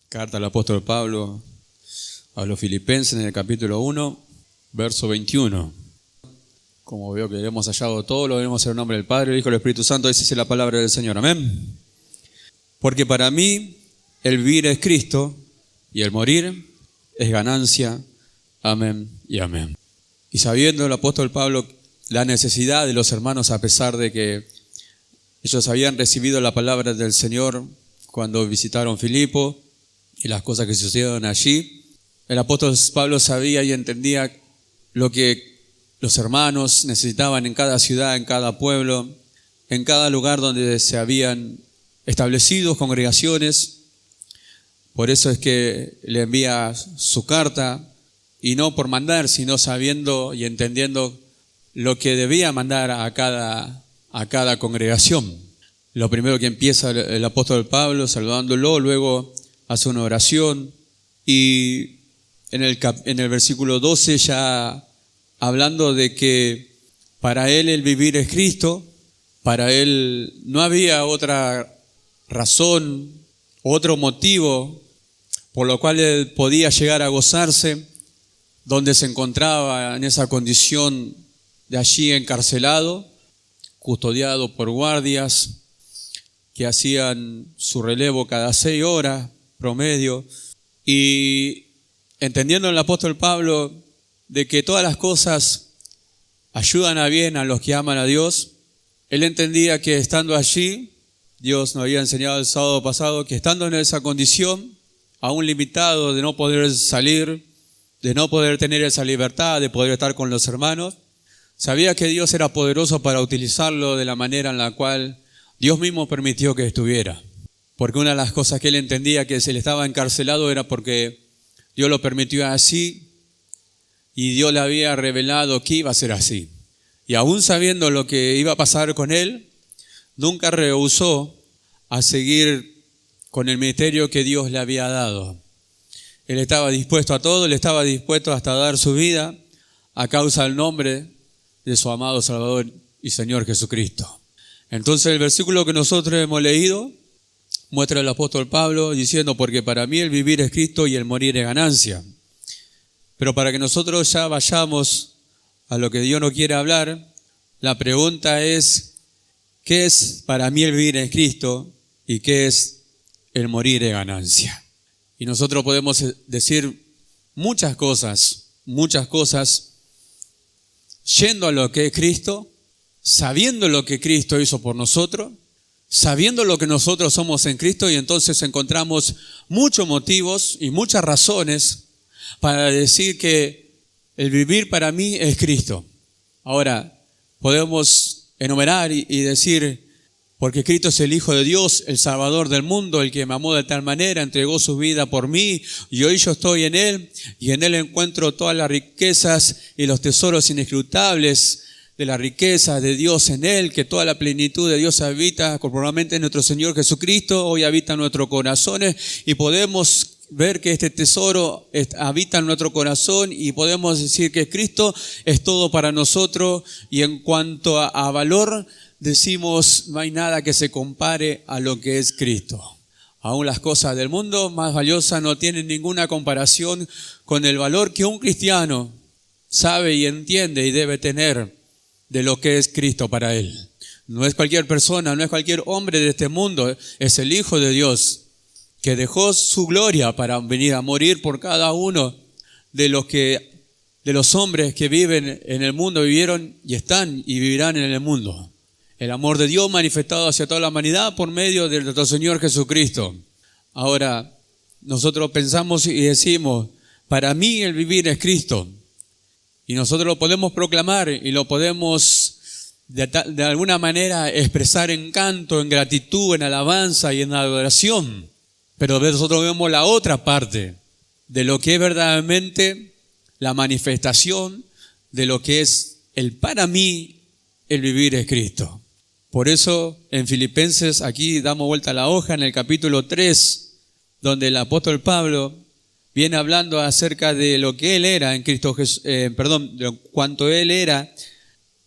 Carta al apóstol Pablo a los Filipenses en el capítulo 1, verso 21. Como veo que hemos hallado todo, lo veremos en el nombre del Padre, del Hijo y del Espíritu Santo. Esa es la palabra del Señor. Amén. Porque para mí el vivir es Cristo y el morir es ganancia. Amén y amén. Y sabiendo el apóstol Pablo la necesidad de los hermanos, a pesar de que ellos habían recibido la palabra del Señor cuando visitaron Filipo y las cosas que sucedieron allí, el apóstol Pablo sabía y entendía lo que los hermanos necesitaban en cada ciudad, en cada pueblo, en cada lugar donde se habían establecido congregaciones. Por eso es que le envía su carta, y no por mandar, sino sabiendo y entendiendo lo que debía mandar a cada congregación. Lo primero que empieza el apóstol Pablo saludándolo, luego hace una oración, y en el versículo 12 ya hablando de que para él el vivir es Cristo, para él no había otra razón, otro motivo por lo cual él podía llegar a gozarse, donde se encontraba en esa condición de allí encarcelado, custodiado por guardias que hacían su relevo cada 6 horas promedio, y entendiendo el apóstol Pablo de que todas las cosas ayudan a bien a los que aman a Dios, él entendía que estando allí, Dios nos había enseñado el sábado pasado, que estando en esa condición, aún limitado de no poder salir, de no poder tener esa libertad, de poder estar con los hermanos, sabía que Dios era poderoso para utilizarlo de la manera en la cual Dios mismo permitió que estuviera. Porque una de las cosas que él entendía que se le estaba encarcelado era porque Dios lo permitió así, y Dios le había revelado que iba a ser así. Y aún sabiendo lo que iba a pasar con él, nunca rehusó a seguir con el ministerio que Dios le había dado. Él estaba dispuesto a todo, él estaba dispuesto hasta a dar su vida a causa del nombre de su amado Salvador y Señor Jesucristo. Entonces el versículo que nosotros hemos leído muestra el apóstol Pablo diciendo: porque para mí el vivir es Cristo y el morir es ganancia. Pero para que nosotros ya vayamos a lo que Dios nos quiere hablar, la pregunta es: ¿qué es para mí el vivir en Cristo y qué es el morir en ganancia? Y nosotros podemos decir muchas cosas, yendo a lo que es Cristo, sabiendo lo que Cristo hizo por nosotros, sabiendo lo que nosotros somos en Cristo, y entonces encontramos muchos motivos y muchas razones para decir que el vivir para mí es Cristo. Ahora, podemos enumerar y decir: porque Cristo es el Hijo de Dios, el Salvador del mundo, el que me amó de tal manera, entregó su vida por mí, y hoy yo estoy en Él, y en Él encuentro todas las riquezas y los tesoros inescrutables de la riqueza de Dios en Él, que toda la plenitud de Dios habita corporalmente en nuestro Señor Jesucristo, hoy habita en nuestros corazones, y podemos ver que este tesoro habita en nuestro corazón, y podemos decir que Cristo es todo para nosotros, y en cuanto a valor, decimos: no hay nada que se compare a lo que es Cristo. Aún las cosas del mundo más valiosas no tienen ninguna comparación con el valor que un cristiano sabe y entiende y debe tener de lo que es Cristo para él. No es cualquier persona, no es cualquier hombre de este mundo, es el Hijo de Dios que dejó su gloria para venir a morir por cada uno de los hombres que viven en el mundo, vivieron y están y vivirán en el mundo. El amor de Dios manifestado hacia toda la humanidad por medio de nuestro Señor Jesucristo. Ahora, nosotros pensamos y decimos: para mí el vivir es Cristo. Y nosotros lo podemos proclamar y lo podemos de alguna manera expresar en canto, en gratitud, en alabanza y en adoración. Pero nosotros vemos la otra parte de lo que es verdaderamente la manifestación de lo que es el para mí el vivir es Cristo. Por eso en Filipenses, aquí damos vuelta a la hoja, en el capítulo 3, donde el apóstol Pablo viene hablando acerca de lo que él era en Cristo Jesús, de cuanto él era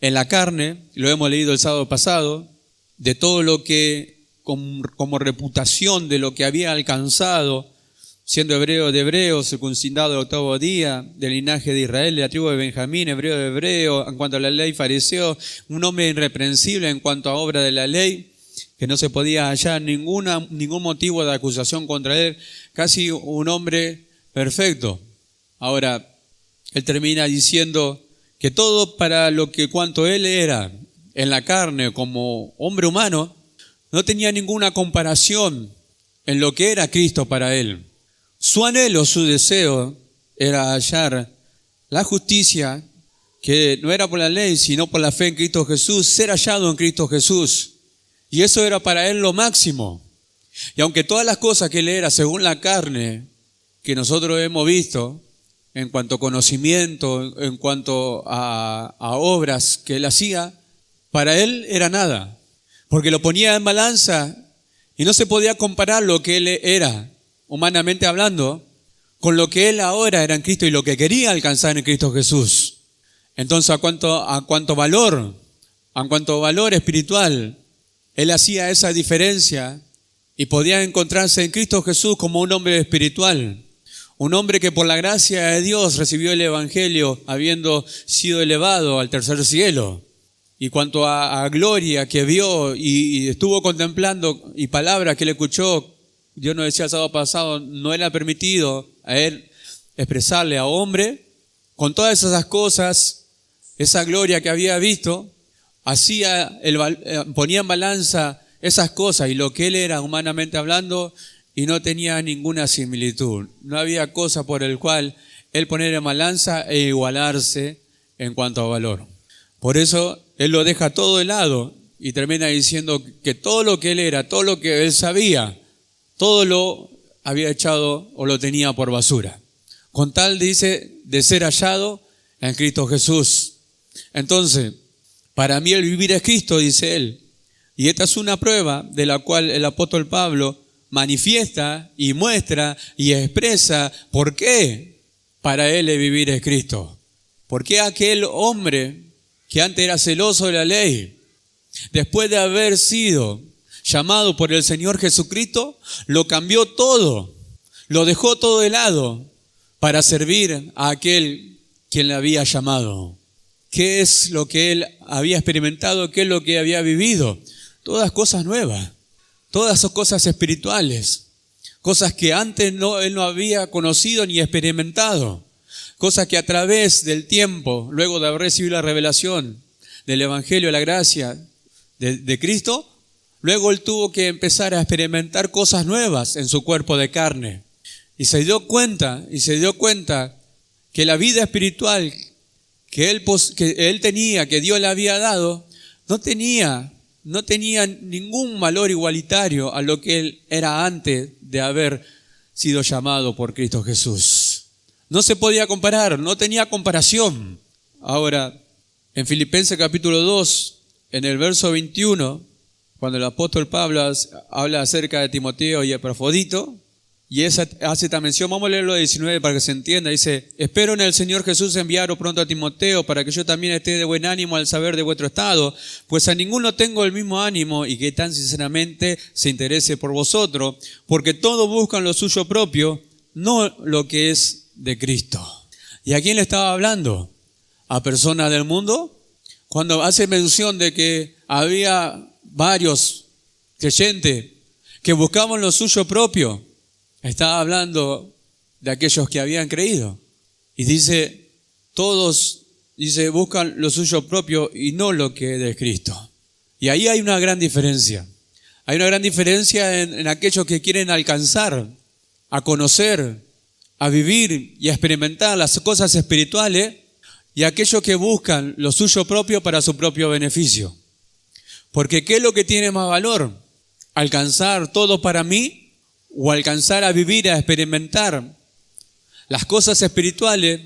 en la carne, lo hemos leído el sábado pasado, de todo lo que como reputación de lo que había alcanzado siendo hebreo de hebreos, circuncidado el 8º día, del linaje de Israel, de la tribu de Benjamín, hebreo de hebreo, en cuanto a la ley fariseo, un hombre irreprensible en cuanto a obra de la ley, que no se podía hallar ningún motivo de acusación contra él, casi un hombre perfecto. Ahora, él termina diciendo que todo para lo que cuanto él era en la carne como hombre humano, no tenía ninguna comparación en lo que era Cristo para él. Su anhelo, su deseo era hallar la justicia que no era por la ley, sino por la fe en Cristo Jesús, ser hallado en Cristo Jesús. Y eso era para él lo máximo. Y aunque todas las cosas que él era según la carne, que nosotros hemos visto, en cuanto a conocimiento, en cuanto a obras que él hacía, para él era nada. Porque lo ponía en balanza y no se podía comparar lo que él era, humanamente hablando, con lo que él ahora era en Cristo y lo que quería alcanzar en Cristo Jesús. Entonces, a cuanto valor espiritual, él hacía esa diferencia y podía encontrarse en Cristo Jesús como un hombre espiritual. Un hombre que por la gracia de Dios recibió el Evangelio habiendo sido elevado al tercer cielo. Y cuanto a gloria que vio y estuvo contemplando y palabras que le escuchó, Dios nos decía el sábado pasado, no le ha permitido a él expresarle a hombre, con todas esas cosas, esa gloria que había visto, ponía en balanza esas cosas y lo que él era humanamente hablando y no tenía ninguna similitud. No había cosa por el cual él poner en balanza e igualarse en cuanto a valor. Por eso él lo deja todo de lado y termina diciendo que todo lo que él era, todo lo que él sabía, todo lo había echado o lo tenía por basura. Con tal, dice, de ser hallado en Cristo Jesús. Entonces, para mí el vivir es Cristo, dice él. Y esta es una prueba de la cual el apóstol Pablo manifiesta y muestra y expresa por qué para él el vivir es Cristo. ¿Por qué aquel hombre que antes era celoso de la ley, después de haber sido llamado por el Señor Jesucristo, lo cambió todo, lo dejó todo de lado para servir a aquel quien le había llamado? ¿Qué es lo que él había experimentado? ¿Qué es lo que había vivido? Todas cosas nuevas, todas son cosas espirituales, cosas que antes él no había conocido ni experimentado, cosas que a través del tiempo, luego de haber recibido la revelación del Evangelio, la gracia de Cristo, luego él tuvo que empezar a experimentar cosas nuevas en su cuerpo de carne. Y se dio cuenta que la vida espiritual que él tenía, que Dios le había dado, no tenía ningún valor igualitario a lo que él era antes de haber sido llamado por Cristo Jesús. No se podía comparar, no tenía comparación. Ahora, en Filipenses capítulo 2, en el verso 21, cuando el apóstol Pablo habla acerca de Timoteo y Epafrodito, y hace esta mención, vamos a leerlo de 19 para que se entienda. Dice: espero en el Señor Jesús enviaros pronto a Timoteo para que yo también esté de buen ánimo al saber de vuestro estado, pues a ninguno tengo el mismo ánimo y que tan sinceramente se interese por vosotros, porque todos buscan lo suyo propio, no lo que es de Cristo. ¿Y a quién le estaba hablando? ¿A personas del mundo? Cuando hace mención de que había varios creyentes que buscaban lo suyo propio, estaba hablando de aquellos que habían creído. Y dice, todos, buscan lo suyo propio y no lo que es de Cristo. Y ahí hay una gran diferencia. Hay una gran diferencia en aquellos que quieren alcanzar, a conocer, a vivir y a experimentar las cosas espirituales, y aquellos que buscan lo suyo propio para su propio beneficio. Porque ¿qué es lo que tiene más valor? ¿Alcanzar todo para mí? ¿O alcanzar a vivir, a experimentar las cosas espirituales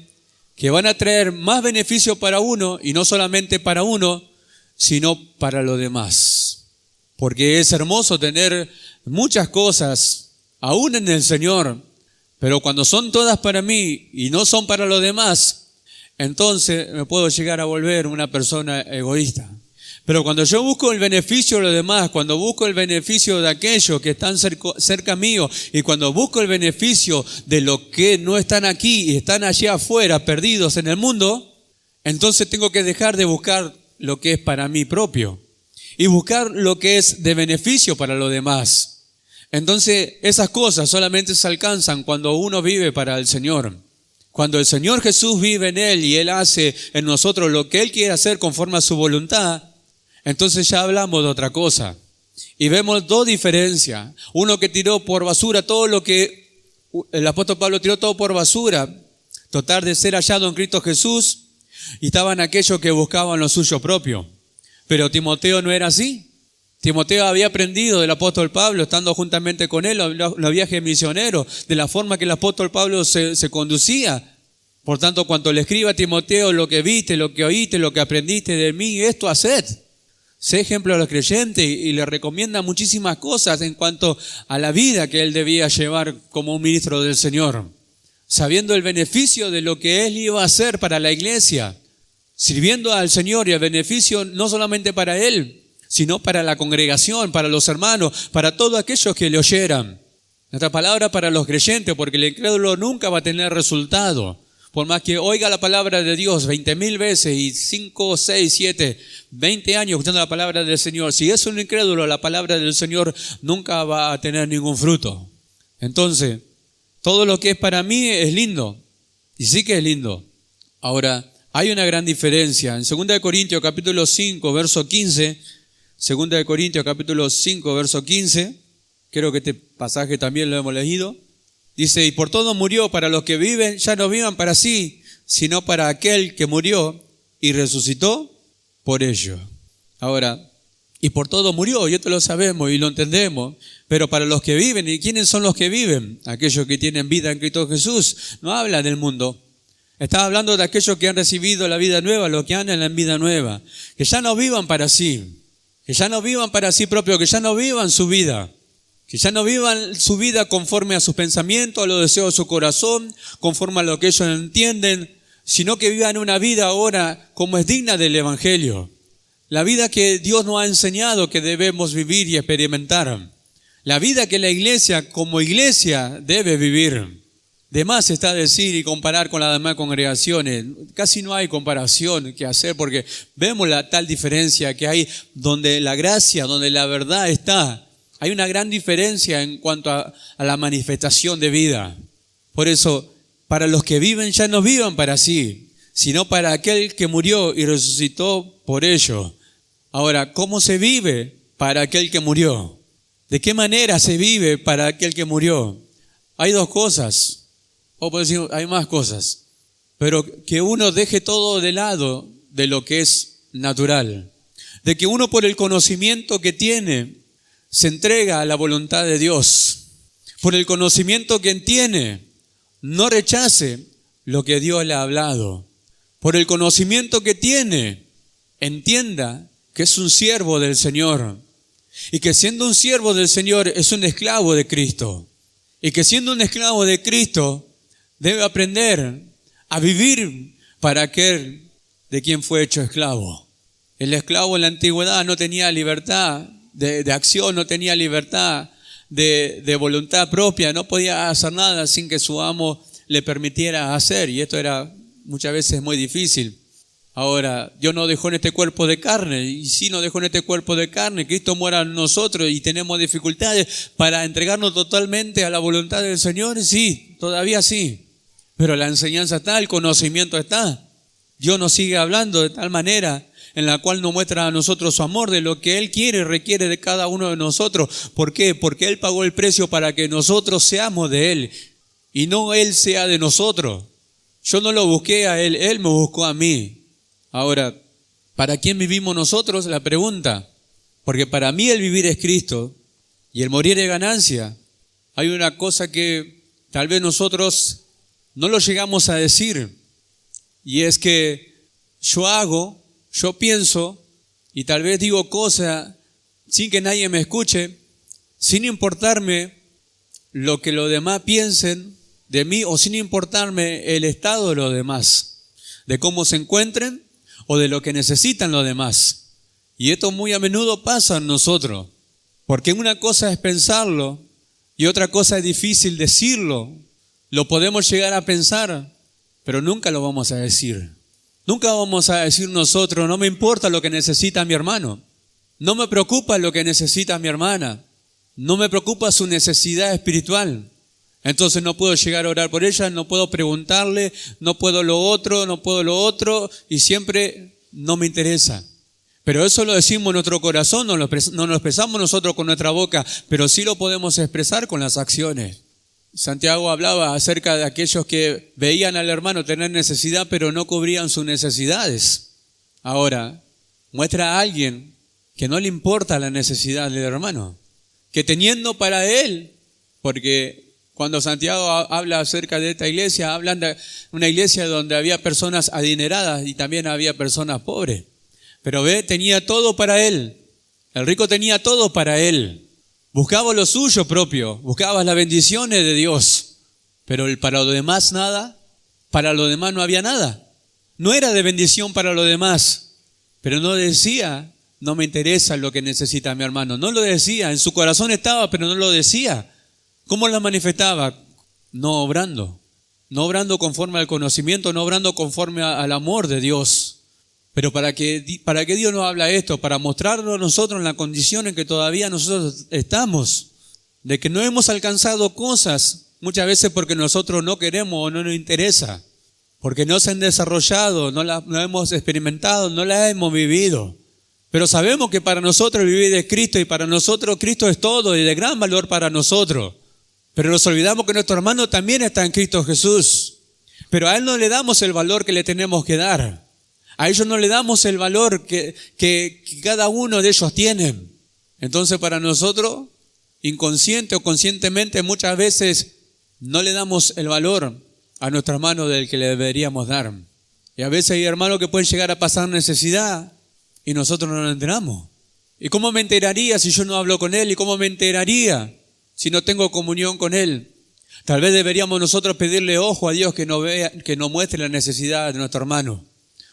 que van a traer más beneficio para uno, y no solamente para uno, sino para los demás? Porque es hermoso tener muchas cosas, aún en el Señor, pero cuando son todas para mí y no son para los demás, entonces me puedo llegar a volver una persona egoísta. Pero cuando yo busco el beneficio de los demás, cuando busco el beneficio de aquellos que están cerca mío, y cuando busco el beneficio de los que no están aquí y están allá afuera, perdidos en el mundo, entonces tengo que dejar de buscar lo que es para mí propio y buscar lo que es de beneficio para los demás. Entonces esas cosas solamente se alcanzan cuando uno vive para el Señor. Cuando el Señor Jesús vive en Él y Él hace en nosotros lo que Él quiere hacer conforme a su voluntad, entonces ya hablamos de otra cosa. Y vemos dos diferencias. Uno que tiró por basura todo lo que el apóstol Pablo tiró todo por basura, tratar de ser hallado en Cristo Jesús, y estaban aquellos que buscaban lo suyo propio. Pero Timoteo no era así. Timoteo había aprendido del apóstol Pablo, estando juntamente con él, los viajes misioneros, de la forma que el apóstol Pablo se conducía. Por tanto, cuando le escriba a Timoteo, lo que viste, lo que oíste, lo que aprendiste de mí, esto haced. Sé ejemplo a los creyentes, y le recomienda muchísimas cosas en cuanto a la vida que él debía llevar como un ministro del Señor, sabiendo el beneficio de lo que él iba a hacer para la iglesia, sirviendo al Señor, y el beneficio no solamente para él, sino para la congregación, para los hermanos, para todos aquellos que le oyeran. Nuestra palabra para los creyentes, porque el incrédulo nunca va a tener resultado. Por más que oiga la palabra de Dios 20,000 veces y 5, 6, 7, 20 años escuchando la palabra del Señor, si es un incrédulo, la palabra del Señor nunca va a tener ningún fruto. Entonces, todo lo que es para mí es lindo, y sí que es lindo. Ahora, hay una gran diferencia. En 2 Corintios capítulo 5, verso 15, 2 Corintios capítulo 5, verso 15, creo que este pasaje también lo hemos leído. Dice, y por todo murió, para los que viven, ya no vivan para sí, sino para aquel que murió y resucitó por ellos. Ahora, y por todo murió, y esto lo sabemos y lo entendemos, pero para los que viven, ¿y quiénes son los que viven? Aquellos que tienen vida en Cristo Jesús. No habla del mundo. Está hablando de aquellos que han recibido la vida nueva, los que andan en vida nueva. Que ya no vivan para sí, que ya no vivan para sí propio, que ya no vivan su vida. Que ya no vivan su vida conforme a sus pensamientos, a los deseos de su corazón, conforme a lo que ellos entienden, sino que vivan una vida ahora como es digna del Evangelio. La vida que Dios nos ha enseñado que debemos vivir y experimentar. La vida que la iglesia como iglesia debe vivir. De más está decir y comparar con las demás congregaciones. Casi no hay comparación que hacer, porque vemos la tal diferencia que hay donde la gracia, donde la verdad está. Hay una gran diferencia en cuanto a la manifestación de vida. Por eso, para los que viven ya no vivan para sí, sino para aquel que murió y resucitó por ellos. Ahora, ¿cómo se vive para aquel que murió? ¿De qué manera se vive para aquel que murió? Hay dos cosas, o por decir, hay más cosas, pero que uno deje todo de lado de lo que es natural. De que uno, por el conocimiento que tiene, se entrega a la voluntad de Dios. Por el conocimiento que tiene, no rechace lo que Dios le ha hablado. Por el conocimiento que tiene, entienda que es un siervo del Señor. Y que siendo un siervo del Señor es un esclavo de Cristo. Y que siendo un esclavo de Cristo debe aprender a vivir para aquel de quien fue hecho esclavo. El esclavo en la antigüedad no tenía libertad de acción, no tenía libertad de voluntad propia, no podía hacer nada sin que su amo le permitiera hacer, y esto era muchas veces muy difícil. Ahora, Dios nos dejó en este cuerpo de carne, y si nos dejó en este cuerpo de carne, Cristo muera en nosotros y tenemos dificultades para entregarnos totalmente a la voluntad del Señor, sí, todavía sí, pero la enseñanza está, el conocimiento está. Dios nos sigue hablando de tal manera en la cual nos muestra a nosotros su amor, de lo que Él quiere y requiere de cada uno de nosotros. ¿Por qué? Porque Él pagó el precio para que nosotros seamos de Él y no Él sea de nosotros. Yo no lo busqué a Él, Él me buscó a mí. Ahora, ¿para quién vivimos nosotros? La pregunta. Porque para mí el vivir es Cristo y el morir es ganancia. Hay una cosa que tal vez nosotros no lo llegamos a decir, y es que yo pienso y tal vez digo cosas sin que nadie me escuche, sin importarme lo que los demás piensen de mí o sin importarme el estado de los demás, de cómo se encuentren o de lo que necesitan los demás. Y esto muy a menudo pasa en nosotros, porque una cosa es pensarlo y otra cosa es difícil decirlo. Lo podemos llegar a pensar, pero nunca lo vamos a decir. Nunca vamos a decir nosotros, no me importa lo que necesita mi hermano, no me preocupa lo que necesita mi hermana, no me preocupa su necesidad espiritual. Entonces no puedo llegar a orar por ella, no puedo preguntarle, no puedo lo otro, y siempre no me interesa. Pero eso lo decimos en nuestro corazón, no lo expresamos nosotros con nuestra boca, pero sí lo podemos expresar con las acciones. Santiago hablaba acerca de aquellos que veían al hermano tener necesidad, pero no cubrían sus necesidades. Ahora, muestra a alguien que no le importa la necesidad del hermano, que teniendo para él, porque cuando Santiago habla acerca de esta iglesia, hablan de una iglesia donde había personas adineradas y también había personas pobres. Pero tenía todo para él. El rico tenía todo para él. Buscaba lo suyo propio, buscaba las bendiciones de Dios. Pero para lo demás nada, para lo demás no había nada. No era de bendición para lo demás. Pero no decía, no me interesa lo que necesita mi hermano. No lo decía, en su corazón estaba, pero no lo decía. ¿Cómo la manifestaba? No obrando conforme al conocimiento, no obrando conforme al amor de Dios. Pero ¿para qué Dios nos habla esto? Para mostrarnos a nosotros en la condición en que todavía nosotros estamos, de que no hemos alcanzado cosas, muchas veces porque nosotros no queremos o no nos interesa, porque no se han desarrollado, no hemos experimentado, no las hemos vivido. Pero sabemos que para nosotros vivir es Cristo y para nosotros Cristo es todo y de gran valor para nosotros. Pero nos olvidamos que nuestro hermano también está en Cristo Jesús. Pero a él no le damos el valor que le tenemos que dar. A ellos no le damos el valor que cada uno de ellos tienen. Entonces para nosotros, inconsciente o conscientemente, muchas veces no le damos el valor a nuestro hermano del que le deberíamos dar. Y a veces hay hermanos que pueden llegar a pasar necesidad y nosotros no lo enteramos. ¿Y cómo me enteraría si yo no hablo con él? ¿Y cómo me enteraría si no tengo comunión con él? Tal vez deberíamos nosotros pedirle ojo a Dios que nos muestre la necesidad de nuestro hermano.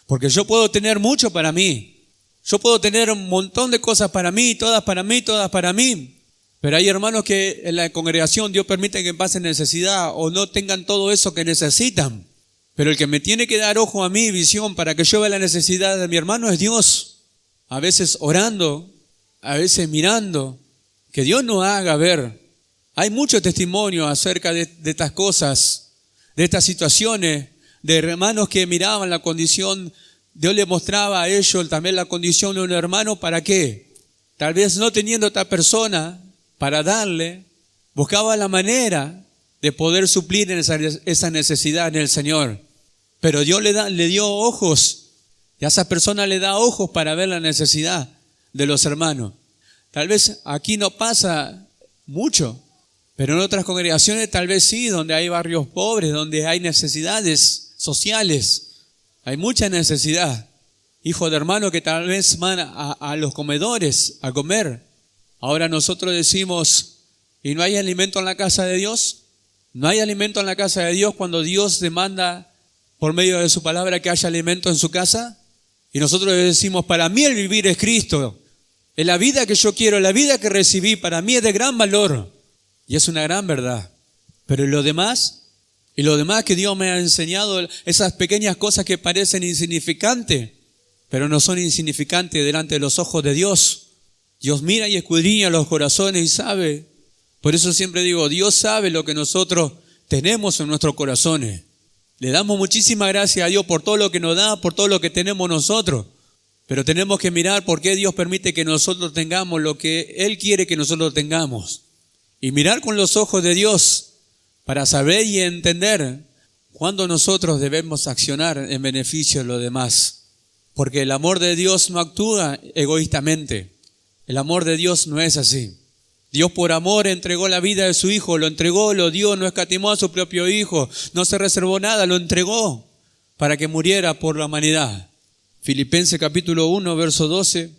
Porque yo puedo tener mucho para mí. Yo puedo tener un montón de cosas para mí, todas para mí, todas para mí. Pero hay hermanos que en la congregación Dios permite que pasen necesidad o no tengan todo eso que necesitan. Pero el que me tiene que dar ojo a mí, visión, para que yo vea la necesidad de mi hermano es Dios. A veces orando, a veces mirando, que Dios nos haga ver. Hay mucho testimonio acerca de estas cosas, de estas situaciones, de hermanos que miraban la condición, Dios le mostraba a ellos también la condición de un hermano, ¿para qué? Tal vez no teniendo esta persona para darle, buscaba la manera de poder suplir en esa necesidad en el Señor. Pero Dios le dio ojos, y a esa persona le da ojos para ver la necesidad de los hermanos. Tal vez aquí no pasa mucho, pero en otras congregaciones tal vez sí, donde hay barrios pobres, donde hay necesidades sociales, hay mucha necesidad. Hijos de hermanos que tal vez van a los comedores a comer. Ahora nosotros decimos, ¿y no hay alimento en la casa de Dios? ¿No hay alimento en la casa de Dios cuando Dios demanda por medio de su palabra que haya alimento en su casa? Y nosotros decimos, para mí el vivir es Cristo. Es la vida que yo quiero, la vida que recibí, para mí es de gran valor. Y es una gran verdad. Pero lo demás que Dios me ha enseñado, esas pequeñas cosas que parecen insignificantes, pero no son insignificantes delante de los ojos de Dios. Dios mira y escudriña los corazones y sabe. Por eso siempre digo, Dios sabe lo que nosotros tenemos en nuestros corazones. Le damos muchísimas gracias a Dios por todo lo que nos da, por todo lo que tenemos nosotros. Pero tenemos que mirar por qué Dios permite que nosotros tengamos lo que Él quiere que nosotros tengamos. Y mirar con los ojos de Dios para saber y entender cuándo nosotros debemos accionar en beneficio de los demás. Porque el amor de Dios no actúa egoístamente. El amor de Dios no es así. Dios por amor entregó la vida de su Hijo, lo entregó, lo dio, no escatimó a su propio Hijo, no se reservó nada, lo entregó para que muriera por la humanidad. Filipenses capítulo 1, verso 12,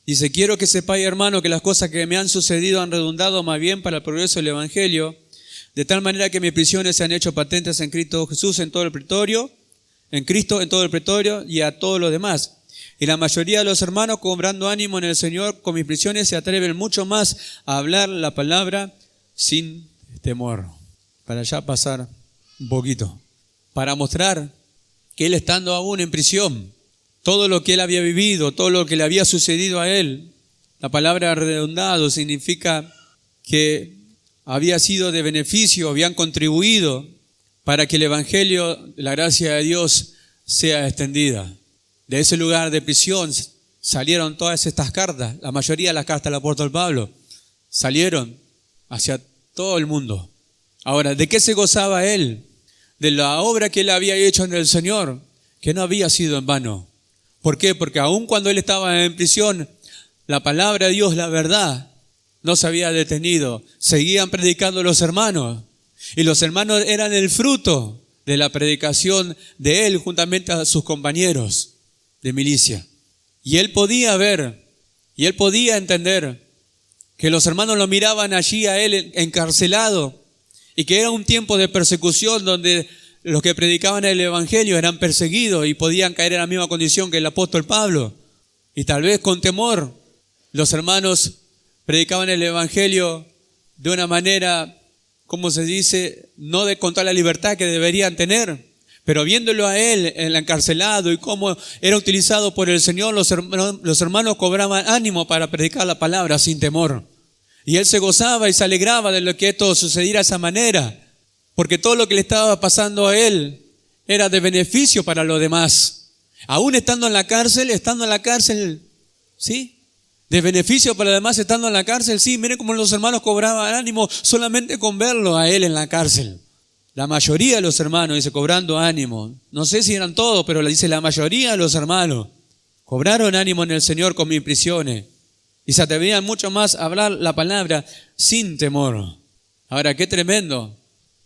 dice, quiero que sepáis, hermano, que las cosas que me han sucedido han redundado más bien para el progreso del Evangelio, de tal manera que mis prisiones se han hecho patentes en Cristo Jesús en todo el pretorio, en Cristo en todo el pretorio y a todos los demás. Y la mayoría de los hermanos, cobrando ánimo en el Señor con mis prisiones, se atreven mucho más a hablar la palabra sin temor. Para ya pasar un poquito. Para mostrar que él, estando aún en prisión, todo lo que él había vivido, todo lo que le había sucedido a él, la palabra redundado significa que había sido de beneficio, habían contribuido para que el evangelio, la gracia de Dios, sea extendida. De ese lugar de prisión salieron todas estas cartas, la mayoría de las cartas del apóstol Pablo, salieron hacia todo el mundo. Ahora, ¿de qué se gozaba él? De la obra que él había hecho en el Señor, que no había sido en vano. ¿Por qué? Porque aun cuando él estaba en prisión, la palabra de Dios, la verdad, no se había detenido. Seguían predicando los hermanos. Y los hermanos eran el fruto de la predicación de él juntamente a sus compañeros de milicia. Y él podía ver, y él podía entender que los hermanos lo miraban allí a él encarcelado y que era un tiempo de persecución donde los que predicaban el evangelio eran perseguidos y podían caer en la misma condición que el apóstol Pablo. Y tal vez con temor los hermanos predicaban el evangelio de una manera, ¿cómo se dice?, no con toda la libertad que deberían tener. Pero viéndolo a él encarcelado y cómo era utilizado por el Señor, los hermanos cobraban ánimo para predicar la palabra sin temor. Y él se gozaba y se alegraba de lo que esto sucediera de esa manera, porque todo lo que le estaba pasando a él era de beneficio para los demás. Aún estando en la cárcel, ¿sí? De beneficio para los demás estando en la cárcel, sí. Miren cómo los hermanos cobraban ánimo solamente con verlo a él en la cárcel. La mayoría de los hermanos, dice, cobrando ánimo. No sé si eran todos, pero le dice la mayoría de los hermanos cobraron ánimo en el Señor con mis prisiones. Y se atrevían mucho más a hablar la palabra sin temor. Ahora, qué tremendo,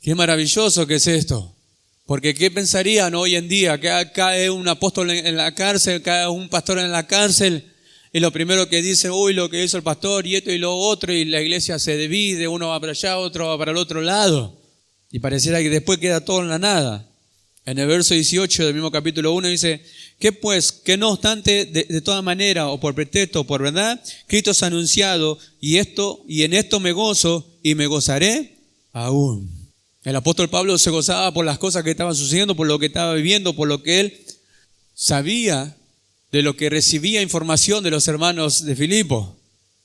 qué maravilloso que es esto. Porque ¿qué pensarían hoy en día? Que cae un apóstol en la cárcel, cae un pastor en la cárcel, y lo primero que dice, uy, lo que hizo el pastor, y esto y lo otro, y la iglesia se divide, uno va para allá, otro va para el otro lado. Y pareciera que después queda todo en la nada. En el verso 18 del mismo capítulo 1 dice, ¿qué pues? Que no obstante, de toda manera, o por pretexto, o por verdad, Cristo es anunciado, y en esto me gozo, y me gozaré aún. El apóstol Pablo se gozaba por las cosas que estaban sucediendo, por lo que estaba viviendo, por lo que él sabía, de lo que recibía información de los hermanos de Filipo.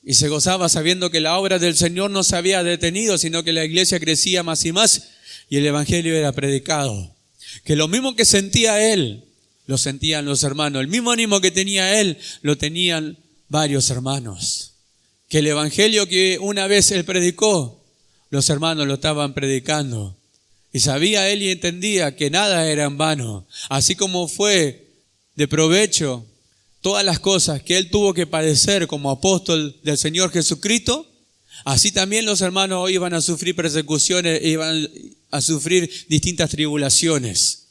Y se gozaba sabiendo que la obra del Señor no se había detenido, sino que la iglesia crecía más y más, y el evangelio era predicado. Que lo mismo que sentía él, lo sentían los hermanos. El mismo ánimo que tenía él, lo tenían varios hermanos. Que el evangelio que una vez él predicó, los hermanos lo estaban predicando. Y sabía él y entendía que nada era en vano. Así como fue de provecho todas las cosas que él tuvo que padecer como apóstol del Señor Jesucristo, así también los hermanos iban a sufrir persecuciones, iban a sufrir distintas tribulaciones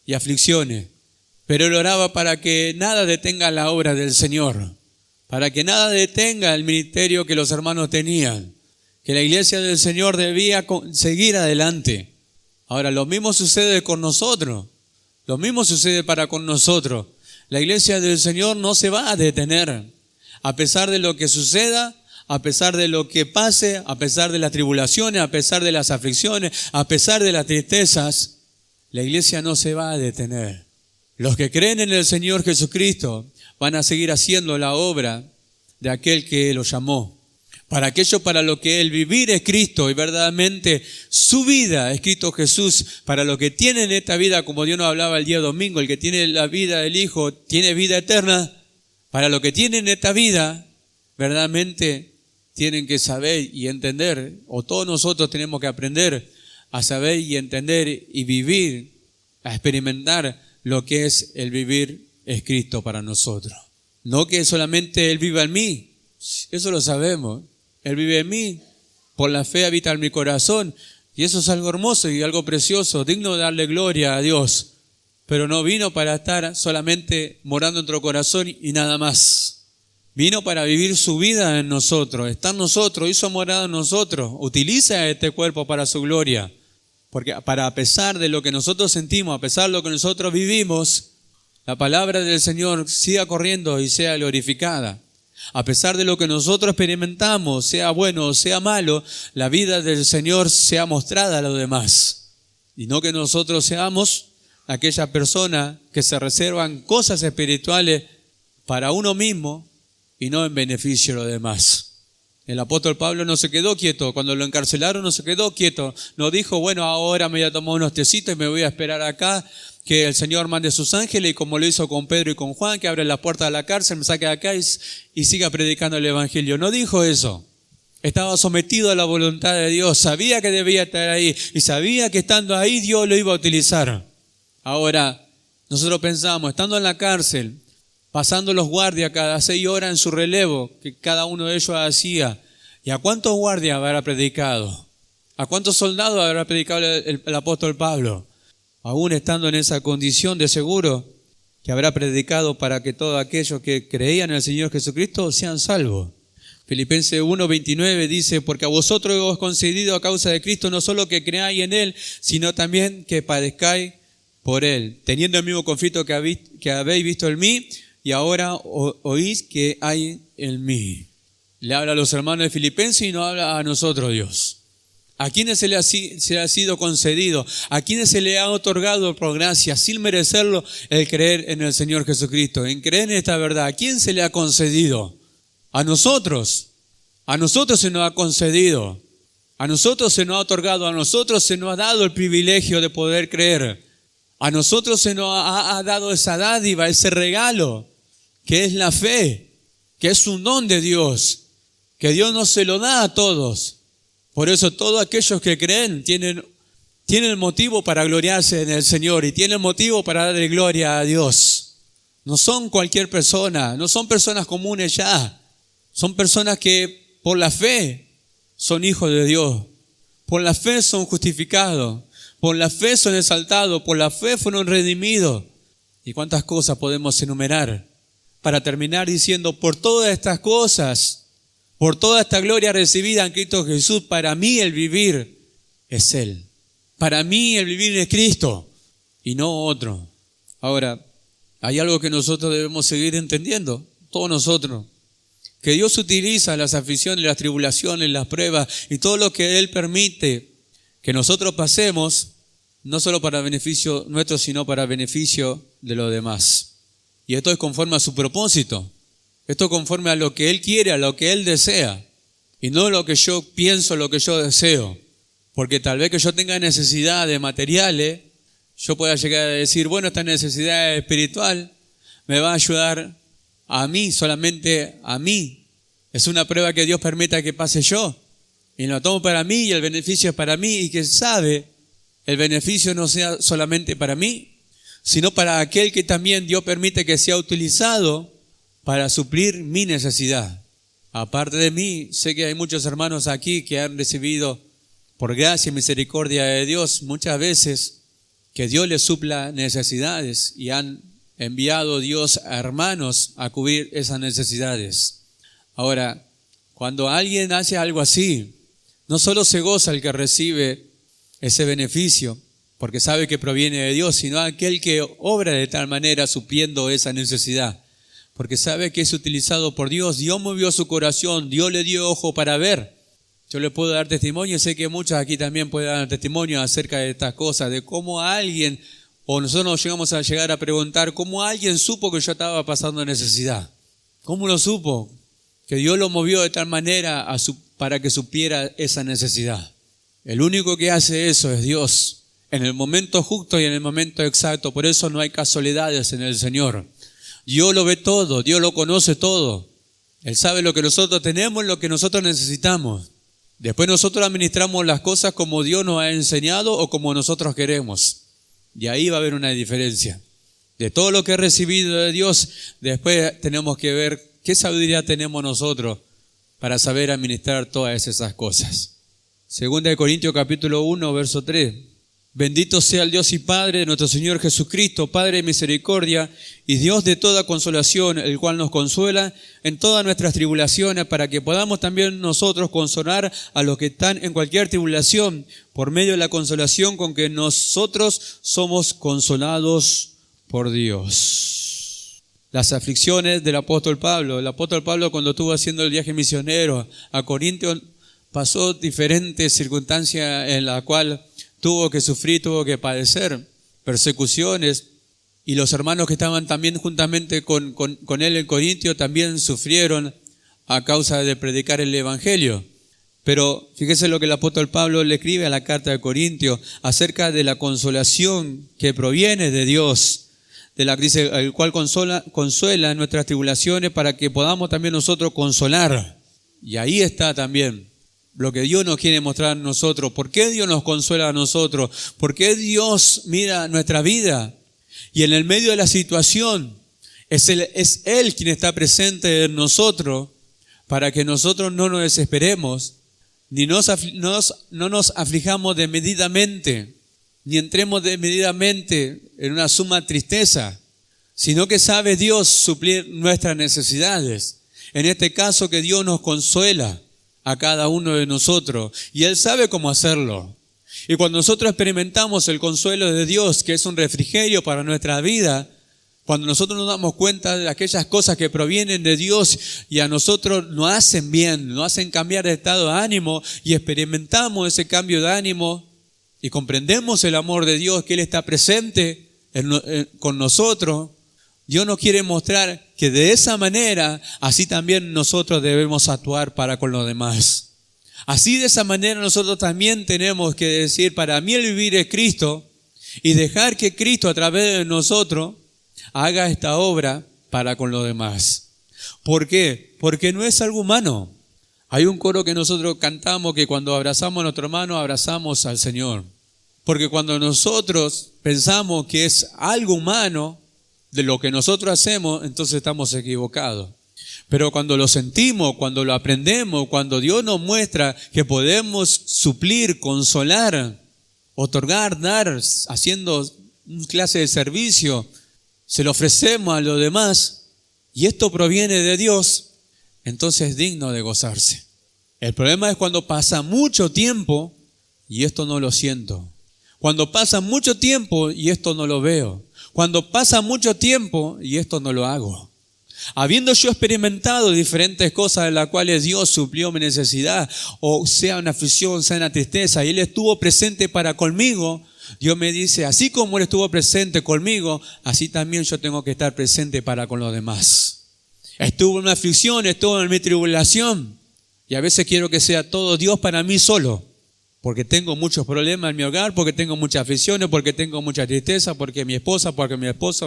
y aflicciones. Pero él oraba para que nada detenga la obra del Señor, para que nada detenga el ministerio que los hermanos tenían, que la iglesia del Señor debía seguir adelante. Ahora, lo mismo sucede con nosotros, lo mismo sucede con nosotros. La iglesia del Señor no se va a detener, a pesar de lo que suceda, a pesar de lo que pase, a pesar de las tribulaciones, a pesar de las aflicciones, a pesar de las tristezas, la iglesia no se va a detener. Los que creen en el Señor Jesucristo van a seguir haciendo la obra de aquel que los llamó. Para aquello para lo que el vivir es Cristo y verdaderamente su vida es Cristo Jesús. Para lo que tienen esta vida, como Dios nos hablaba el día domingo, el que tiene la vida del Hijo tiene vida eterna. Para lo que tienen esta vida, verdaderamente tienen que saber y entender, o todos nosotros tenemos que aprender a saber y entender y vivir, a experimentar lo que es el vivir es Cristo para nosotros. No que solamente Él viva en mí, eso lo sabemos. Él vive en mí, por la fe habita en mi corazón, y eso es algo hermoso y algo precioso, digno de darle gloria a Dios. Pero no vino para estar solamente morando en nuestro corazón y nada más. Vino para vivir su vida en nosotros, está en nosotros, hizo morada en nosotros, utiliza este cuerpo para su gloria. Porque a pesar de lo que nosotros sentimos, a pesar de lo que nosotros vivimos, la palabra del Señor siga corriendo y sea glorificada. A pesar de lo que nosotros experimentamos, sea bueno o sea malo, la vida del Señor sea mostrada a los demás. Y no que nosotros seamos aquella persona que se reservan cosas espirituales para uno mismo y no en beneficio de los demás. El apóstol Pablo no se quedó quieto. Cuando lo encarcelaron no se quedó quieto. No dijo, bueno, ahora me voy a tomar unos tecitos y me voy a esperar acá que el Señor mande sus ángeles, y como lo hizo con Pedro y con Juan, que abre la puerta de la cárcel, me saque de acá y siga predicando el evangelio. No dijo eso. Estaba sometido a la voluntad de Dios. Sabía que debía estar ahí y sabía que estando ahí Dios lo iba a utilizar. Ahora, nosotros pensamos, estando en la cárcel, pasando los guardias cada 6 horas en su relevo, que cada uno de ellos hacía, ¿y a cuántos guardias habrá predicado? ¿A cuántos soldados habrá predicado el apóstol Pablo? Aún estando en esa condición, de seguro que habrá predicado para que todos aquellos que creían en el Señor Jesucristo sean salvos. Filipenses 1:29 dice, porque a vosotros os he concedido a causa de Cristo no solo que creáis en Él, sino también que padezcáis por Él, teniendo el mismo conflicto que habéis visto en mí y ahora oís que hay en mí. Le habla a los hermanos de Filipenses y no habla a nosotros, Dios. ¿A quienes se le ha sido concedido? ¿A quienes se le ha otorgado por gracia, sin merecerlo, el creer en el Señor Jesucristo, en creer en esta verdad? ¿A quién se le ha concedido? A nosotros. A nosotros se nos ha concedido. A nosotros se nos ha otorgado. A nosotros se nos ha dado el privilegio de poder creer. A nosotros se nos ha dado esa dádiva, ese regalo, que es la fe, que es un don de Dios, que Dios no se lo da a todos. Por eso todos aquellos que creen tienen motivo para gloriarse en el Señor y tienen motivo para darle gloria a Dios. No son cualquier persona, no son personas comunes ya. Son personas que por la fe son hijos de Dios. Por la fe son justificados. Por la fe son exaltados. Por la fe fueron redimidos. ¿Y cuántas cosas podemos enumerar? Para terminar diciendo, por todas estas cosas, por toda esta gloria recibida en Cristo Jesús, para mí el vivir es Él. Para mí el vivir es Cristo y no otro. Ahora, hay algo que nosotros debemos seguir entendiendo, todos nosotros. Que Dios utiliza las aflicciones, las tribulaciones, las pruebas y todo lo que Él permite que nosotros pasemos, no solo para beneficio nuestro, sino para beneficio de los demás. Y esto es conforme a su propósito. Esto conforme a lo que Él quiere, a lo que Él desea. Y no lo que yo pienso, lo que yo deseo. Porque tal vez que yo tenga necesidad de materiales, yo pueda llegar a decir, bueno, esta necesidad espiritual me va a ayudar a mí, solamente a mí. Es una prueba que Dios permita que pase yo. Y lo tomo para mí y el beneficio es para mí. Y que sabe, el beneficio no sea solamente para mí, sino para aquel que también Dios permite que sea utilizado para suplir mi necesidad. Aparte de mí, sé que hay muchos hermanos aquí que han recibido por gracia y misericordia de Dios muchas veces que Dios les supla necesidades y han enviado Dios a hermanos a cubrir esas necesidades. Ahora, cuando alguien hace algo así, no solo se goza el que recibe ese beneficio, porque sabe que proviene de Dios, sino aquel que obra de tal manera supliendo esa necesidad. Porque sabe que es utilizado por Dios. Dios movió su corazón, Dios le dio ojo para ver. Yo le puedo dar testimonio, sé que muchos aquí también pueden dar testimonio acerca de estas cosas, de cómo alguien, o nosotros nos llegamos a llegar a preguntar, cómo alguien supo que yo estaba pasando necesidad. ¿Cómo lo supo? Que Dios lo movió de tal manera para que supiera esa necesidad. El único que hace eso es Dios, en el momento justo y en el momento exacto. Por eso no hay casualidades en el Señor. Dios lo ve todo, Dios lo conoce todo. Él sabe lo que nosotros tenemos y lo que nosotros necesitamos. Después nosotros administramos las cosas como Dios nos ha enseñado o como nosotros queremos. Y ahí va a haber una diferencia. De todo lo que he recibido de Dios, después tenemos que ver qué sabiduría tenemos nosotros para saber administrar todas esas cosas. Segunda de Corintios capítulo 1, verso 3. Bendito sea el Dios y Padre de nuestro Señor Jesucristo, Padre de misericordia y Dios de toda consolación, el cual nos consuela en todas nuestras tribulaciones, para que podamos también nosotros consolar a los que están en cualquier tribulación, por medio de la consolación con que nosotros somos consolados por Dios. Las aflicciones del apóstol Pablo. El apóstol Pablo, cuando estuvo haciendo el viaje misionero a Corintios, pasó diferentes circunstancias en las cuales tuvo que sufrir, tuvo que padecer persecuciones. Y los hermanos que estaban también juntamente con él en Corintio también sufrieron a causa de predicar el evangelio. Pero fíjese lo que el apóstol Pablo le escribe a la carta de Corintios acerca de la consolación que proviene de Dios, dice, el cual consuela nuestras tribulaciones para que podamos también nosotros consolar. Y ahí está también lo que Dios nos quiere mostrar a nosotros. ¿Por qué Dios nos consuela a nosotros? ¿Por qué Dios mira nuestra vida? Y en el medio de la situación es Él quien está presente en nosotros para que nosotros no nos desesperemos, ni no nos aflijamos desmedidamente, ni entremos desmedidamente en una suma tristeza, sino que sabe Dios suplir nuestras necesidades. En este caso que Dios nos consuela a cada uno de nosotros y Él sabe cómo hacerlo. Y cuando nosotros experimentamos el consuelo de Dios, que es un refrigerio para nuestra vida, cuando nosotros nos damos cuenta de aquellas cosas que provienen de Dios y a nosotros nos hacen bien, nos hacen cambiar de estado de ánimo y experimentamos ese cambio de ánimo y comprendemos el amor de Dios, que Él está presente con nosotros, Dios nos quiere mostrar que de esa manera, así también nosotros debemos actuar para con los demás. Así de esa manera nosotros también tenemos que decir, para mí el vivir es Cristo, y dejar que Cristo a través de nosotros haga esta obra para con los demás. ¿Por qué? Porque no es algo humano. Hay un coro que nosotros cantamos que cuando abrazamos a nuestro hermano, abrazamos al Señor. Porque cuando nosotros pensamos que es algo humano de lo que nosotros hacemos, entonces estamos equivocados. Pero cuando lo sentimos, cuando lo aprendemos, cuando Dios nos muestra que podemos suplir, consolar, otorgar, dar, haciendo una clase de servicio, se lo ofrecemos a los demás y esto proviene de Dios, entonces es digno de gozarse. El problema es cuando pasa mucho tiempo y esto no lo siento. Cuando pasa mucho tiempo y esto no lo veo. Cuando pasa mucho tiempo y esto no lo hago. Habiendo yo experimentado diferentes cosas en las cuales Dios suplió mi necesidad, o sea una aflicción, sea una tristeza, y Él estuvo presente para conmigo, Dios me dice, así como Él estuvo presente conmigo, así también yo tengo que estar presente para con los demás. Estuvo en una aflicción, estuvo en mi tribulación, y a veces quiero que sea todo Dios para mí solo, porque tengo muchos problemas en mi hogar, porque tengo muchas aflicciones, porque tengo mucha tristeza, porque mi esposa,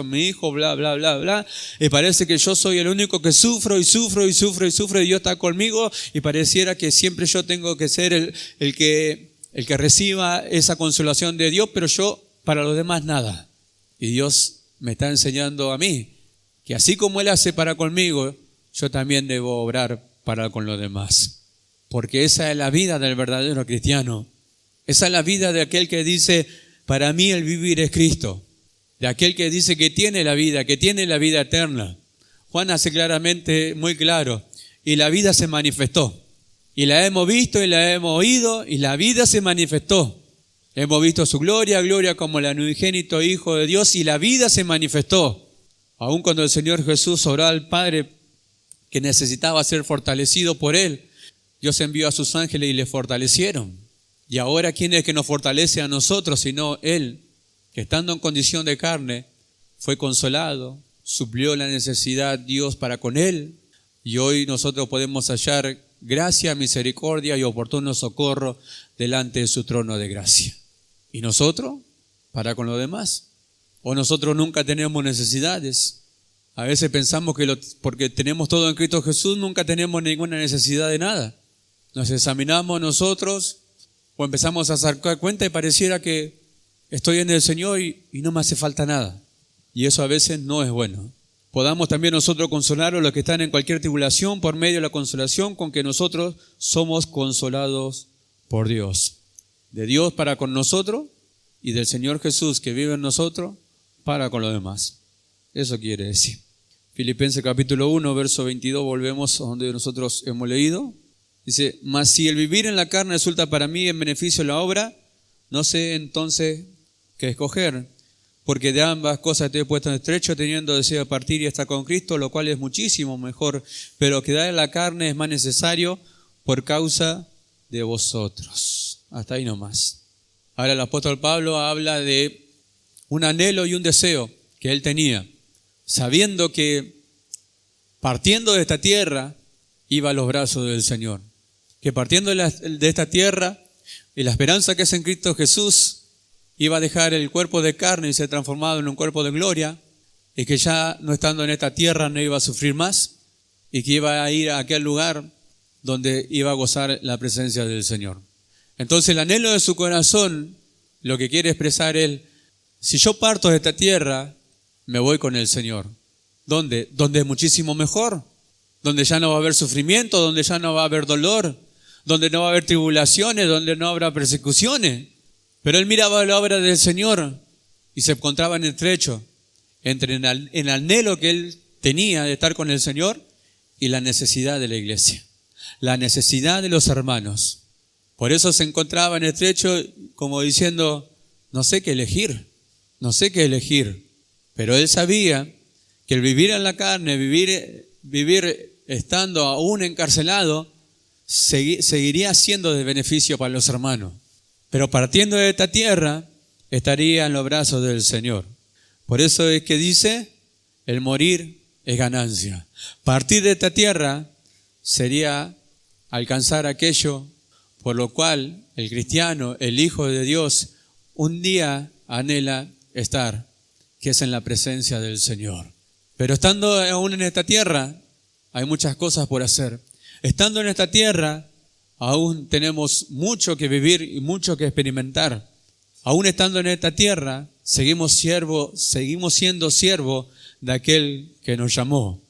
mi hijo, bla, bla, bla, bla. Y parece que yo soy el único que sufro y sufro y sufro y sufro y Dios está conmigo y pareciera que siempre yo tengo que ser el que reciba esa consolación de Dios, pero yo para los demás nada. Y Dios me está enseñando a mí que así como Él hace para conmigo, yo también debo obrar para con los demás. Porque esa es la vida del verdadero cristiano. Esa es la vida de aquel que dice, para mí el vivir es Cristo. De aquel que dice que tiene la vida eterna. Juan hace claramente, muy claro, y la vida se manifestó. Y la hemos visto y la hemos oído y la vida se manifestó. Hemos visto su gloria como el unigénito Hijo de Dios y la vida se manifestó. Aun cuando el Señor Jesús oró al Padre que necesitaba ser fortalecido por Él, Dios envió a sus ángeles y le fortalecieron. Y ahora, ¿quién es que nos fortalece a nosotros sino Él, que estando en condición de carne, fue consolado, suplió la necesidad Dios para con Él? Y hoy nosotros podemos hallar gracia, misericordia y oportuno socorro delante de su trono de gracia. ¿Y nosotros? Para con los demás. ¿O nosotros nunca tenemos necesidades? A veces pensamos que porque tenemos todo en Cristo Jesús, nunca tenemos ninguna necesidad de nada. Nos examinamos nosotros o empezamos a sacar cuenta y pareciera que estoy en el Señor y no me hace falta nada. Y eso a veces no es bueno. Podamos también nosotros consolar a los que están en cualquier tribulación por medio de la consolación con que nosotros somos consolados por Dios. De Dios para con nosotros y del Señor Jesús que vive en nosotros para con los demás. Eso quiere decir. Filipenses capítulo 1, verso 22, volvemos a donde nosotros hemos leído. Dice, mas si el vivir en la carne resulta para mí en beneficio de la obra, no sé entonces qué escoger. porque de ambas cosas estoy puesto en estrecho, teniendo deseo de partir y estar con Cristo, lo cual es muchísimo mejor, pero quedar en la carne es más necesario por causa de vosotros. Hasta ahí nomás. Ahora el apóstol Pablo habla de un anhelo y un deseo que él tenía, sabiendo que partiendo de esta tierra iba a los brazos del Señor. Que partiendo de esta tierra y la esperanza que es en Cristo Jesús, iba a dejar el cuerpo de carne y ser transformado en un cuerpo de gloria, y que ya no estando en esta tierra no iba a sufrir más, y que iba a ir a aquel lugar donde iba a gozar la presencia del Señor. Entonces el anhelo de su corazón, lo que quiere expresar él, si yo parto de esta tierra, me voy con el Señor. ¿Dónde? Donde es muchísimo mejor, donde ya no va a haber sufrimiento, donde ya no va a haber dolor, donde no va a haber tribulaciones, donde no habrá persecuciones. Pero él miraba la obra del Señor y se encontraba en estrecho entre el anhelo que él tenía de estar con el Señor y la necesidad de la iglesia, la necesidad de los hermanos. Por eso se encontraba en estrecho como diciendo, no sé qué elegir. Pero él sabía que el vivir en la carne, vivir estando aún encarcelado, seguiría siendo de beneficio para los hermanos. Pero partiendo de esta tierra, estaría en los brazos del Señor. Por eso es que dice, el morir es ganancia. Partir de esta tierra sería alcanzar aquello por lo cual el cristiano, el Hijo de Dios, un día anhela estar, que es en la presencia del Señor. Pero estando aún en esta tierra, hay muchas cosas por hacer. Estando en esta tierra, aún tenemos mucho que vivir y mucho que experimentar. Aún estando en esta tierra, seguimos siendo siervos de aquel que nos llamó.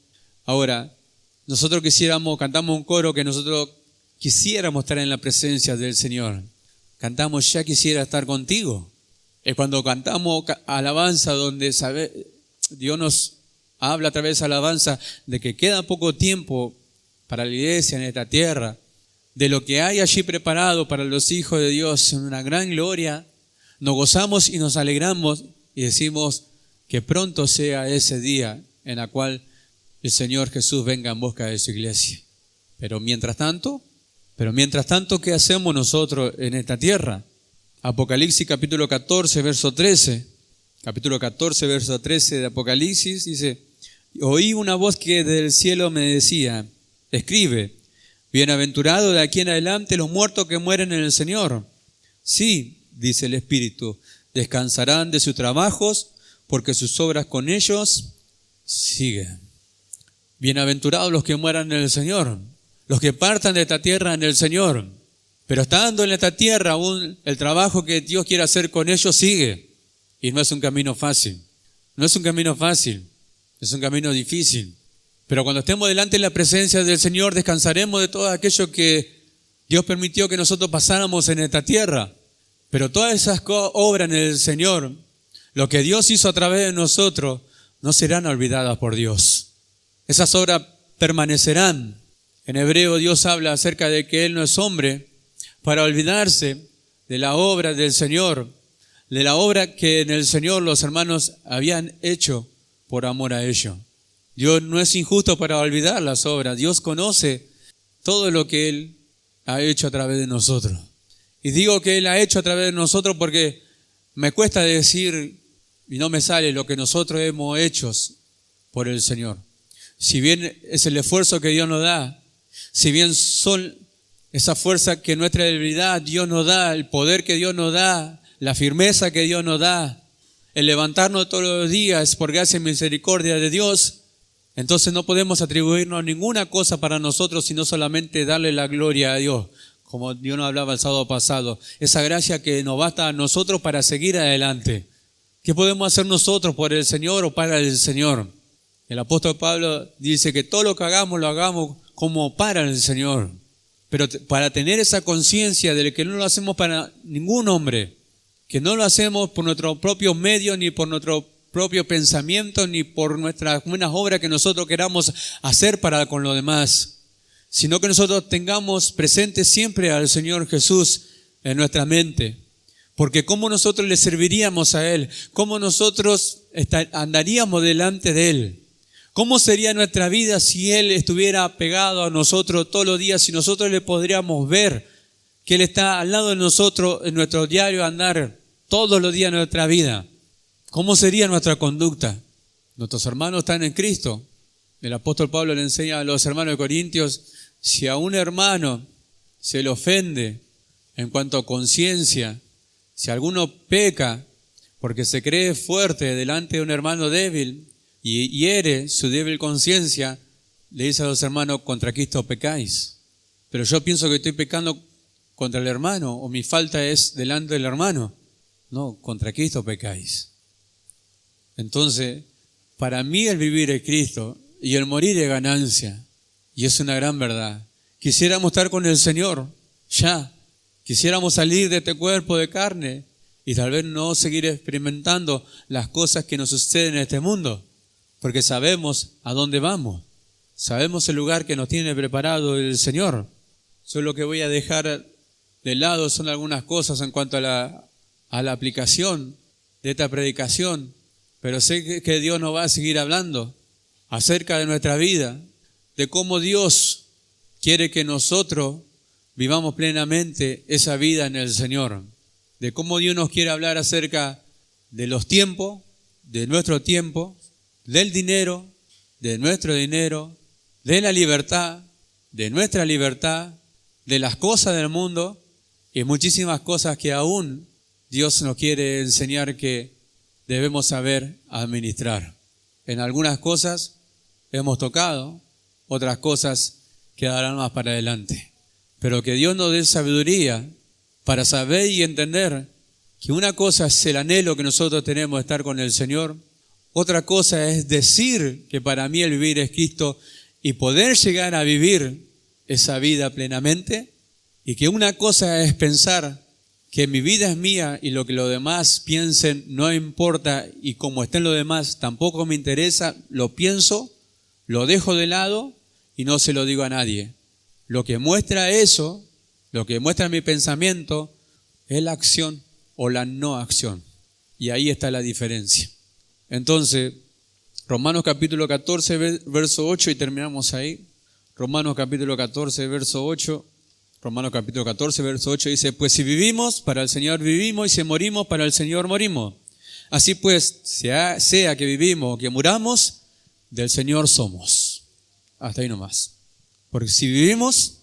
Ahora, nosotros cantamos un coro que nosotros quisiéramos estar en la presencia del Señor. Cantamos, ya quisiera estar contigo. Es cuando cantamos alabanza donde Dios nos habla a través de alabanza de que queda poco tiempo para la iglesia en esta tierra, de lo que hay allí preparado para los hijos de Dios en una gran gloria. Nos gozamos y nos alegramos y decimos que pronto sea ese día en el cual el Señor Jesús venga en busca de su iglesia. Pero mientras tanto, ¿qué hacemos nosotros en esta tierra? Apocalipsis capítulo 14, verso 13. Capítulo 14, verso 13 de Apocalipsis dice, oí una voz que del cielo me decía, escribe, bienaventurado de aquí en adelante los muertos que mueren en el Señor. Sí, dice el Espíritu, descansarán de sus trabajos, porque sus obras con ellos siguen. Bienaventurados los que mueran en el Señor, los que partan de esta tierra en el Señor. Pero estando en esta tierra, aún el trabajo que Dios quiere hacer con ellos sigue. Y no es un camino fácil. Es un camino difícil. Pero cuando estemos delante de la presencia del Señor, descansaremos de todo aquello que Dios permitió que nosotros pasáramos en esta tierra. Pero todas esas obras en el Señor, lo que Dios hizo a través de nosotros, no serán olvidadas por Dios. Esas obras permanecerán. En hebreo Dios habla acerca de que Él no es hombre para olvidarse de la obra del Señor, de la obra que en el Señor los hermanos habían hecho por amor a ellos. Dios no es injusto para olvidar las obras. Dios conoce todo lo que Él ha hecho a través de nosotros. Y digo que Él ha hecho a través de nosotros porque me cuesta decir y no me sale lo que nosotros hemos hecho por el Señor. Si bien es el esfuerzo que Dios nos da, si bien son esa fuerza que nuestra debilidad Dios nos da, el poder que Dios nos da, la firmeza que Dios nos da, el levantarnos todos los días por gracia y misericordia de Dios, entonces no podemos atribuirnos ninguna cosa para nosotros, sino solamente darle la gloria a Dios, como Dios nos hablaba el sábado pasado, esa gracia que nos basta a nosotros para seguir adelante. ¿Qué podemos hacer nosotros por el Señor o para el Señor? El apóstol Pablo dice que todo lo que hagamos, lo hagamos como para el Señor. Pero para tener esa conciencia de que no lo hacemos para ningún hombre, que no lo hacemos por nuestros propios medios, ni por nuestro propio pensamiento, ni por nuestras buenas obras que nosotros queramos hacer para con los demás, sino que nosotros tengamos presente siempre al Señor Jesús en nuestra mente. Porque ¿cómo nosotros le serviríamos a Él? ¿Cómo nosotros andaríamos delante de Él? ¿Cómo sería nuestra vida si Él estuviera pegado a nosotros todos los días? Si nosotros le podríamos ver que Él está al lado de nosotros en nuestro diario andar todos los días de nuestra vida. ¿Cómo sería nuestra conducta? Nuestros hermanos están en Cristo. El apóstol Pablo le enseña a los hermanos de Corintios, si a un hermano se le ofende en cuanto a conciencia, si alguno peca porque se cree fuerte delante de un hermano débil y hiere su débil conciencia, le dice a los hermanos, contra Cristo pecáis. Pero yo pienso que estoy pecando contra el hermano, o mi falta es delante del hermano. No, contra Cristo pecáis. Entonces, para mí el vivir es Cristo y el morir es ganancia. Y es una gran verdad. Quisiéramos estar con el Señor, ya. Quisiéramos salir de este cuerpo de carne y tal vez no seguir experimentando las cosas que nos suceden en este mundo, porque sabemos a dónde vamos, sabemos el lugar que nos tiene preparado el Señor. Solo que voy a dejar de lado son algunas cosas en cuanto a la aplicación de esta predicación, pero sé que Dios nos va a seguir hablando acerca de nuestra vida, de cómo Dios quiere que nosotros vivamos plenamente esa vida en el Señor, de cómo Dios nos quiere hablar acerca de los tiempos, de nuestro tiempo, del dinero, de nuestro dinero, de la libertad, de nuestra libertad, de las cosas del mundo y muchísimas cosas que aún Dios nos quiere enseñar que debemos saber administrar. En algunas cosas hemos tocado, otras cosas quedarán más para adelante. Pero que Dios nos dé sabiduría para saber y entender que una cosa es el anhelo que nosotros tenemos de estar con el Señor, otra cosa es decir que para mí el vivir es Cristo y poder llegar a vivir esa vida plenamente, y que una cosa es pensar que mi vida es mía y lo que los demás piensen no importa y como estén los demás tampoco me interesa, lo pienso, lo dejo de lado y no se lo digo a nadie. Lo que muestra eso, lo que muestra mi pensamiento, es la acción o la no acción. Y ahí está la diferencia. Entonces, Romanos capítulo 14, verso 8, y terminamos ahí. Romanos capítulo 14, verso 8. Romanos capítulo 14, verso 8 dice, pues si vivimos, para el Señor vivimos, y si morimos, para el Señor morimos. Así pues, sea que vivimos o que muramos, del Señor somos. Hasta ahí nomás. Porque si vivimos,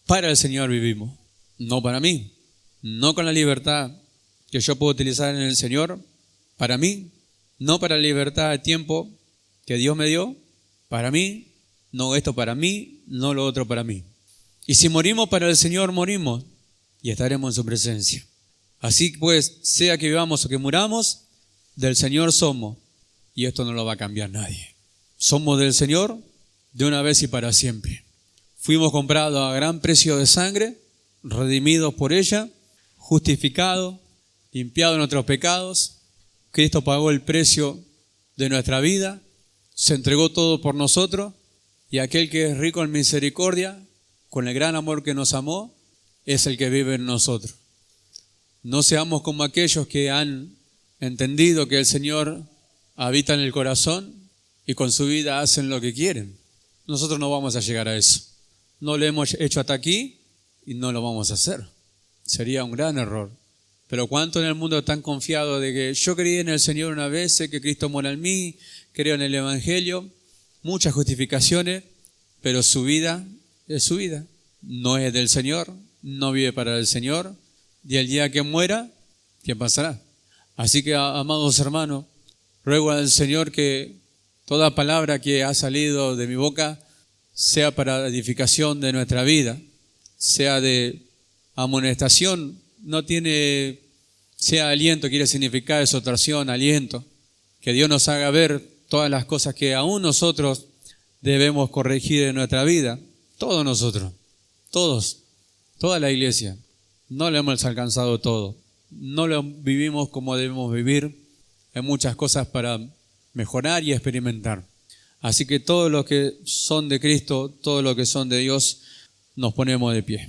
para el Señor vivimos, no para mí, no con la libertad que yo puedo utilizar en el Señor, para mí, no para la libertad de tiempo que Dios me dio, para mí, no esto para mí, no lo otro para mí. Y si morimos para el Señor, morimos y estaremos en su presencia. Así pues, sea que vivamos o que muramos, del Señor somos, y esto no lo va a cambiar nadie. Somos del Señor de una vez y para siempre. Fuimos comprados a gran precio de sangre, redimidos por ella, justificados, limpiados de nuestros pecados. Cristo pagó el precio de nuestra vida, se entregó todo por nosotros, y aquel que es rico en misericordia, con el gran amor que nos amó, es el que vive en nosotros. No seamos como aquellos que han entendido que el Señor habita en el corazón y con su vida hacen lo que quieren. Nosotros no vamos a llegar a eso. No lo hemos hecho hasta aquí y no lo vamos a hacer. Sería un gran error. Pero ¿cuánto en el mundo están confiados de que yo creí en el Señor una vez, sé que Cristo mora en mí, creo en el Evangelio? Muchas justificaciones, pero su vida es su vida. No es del Señor, no vive para el Señor. Y el día que muera, ¿qué pasará? Así que, amados hermanos, ruego al Señor que toda palabra que ha salido de mi boca sea para edificación de nuestra vida, sea de amonestación, sea aliento, quiere significar exhortación, aliento, que Dios nos haga ver todas las cosas que aún nosotros debemos corregir en nuestra vida, todos nosotros, toda la iglesia, no lo hemos alcanzado todo, no lo vivimos como debemos vivir, hay muchas cosas para mejorar y experimentar. Así que todos los que son de Cristo, todos los que son de Dios, nos ponemos de pie.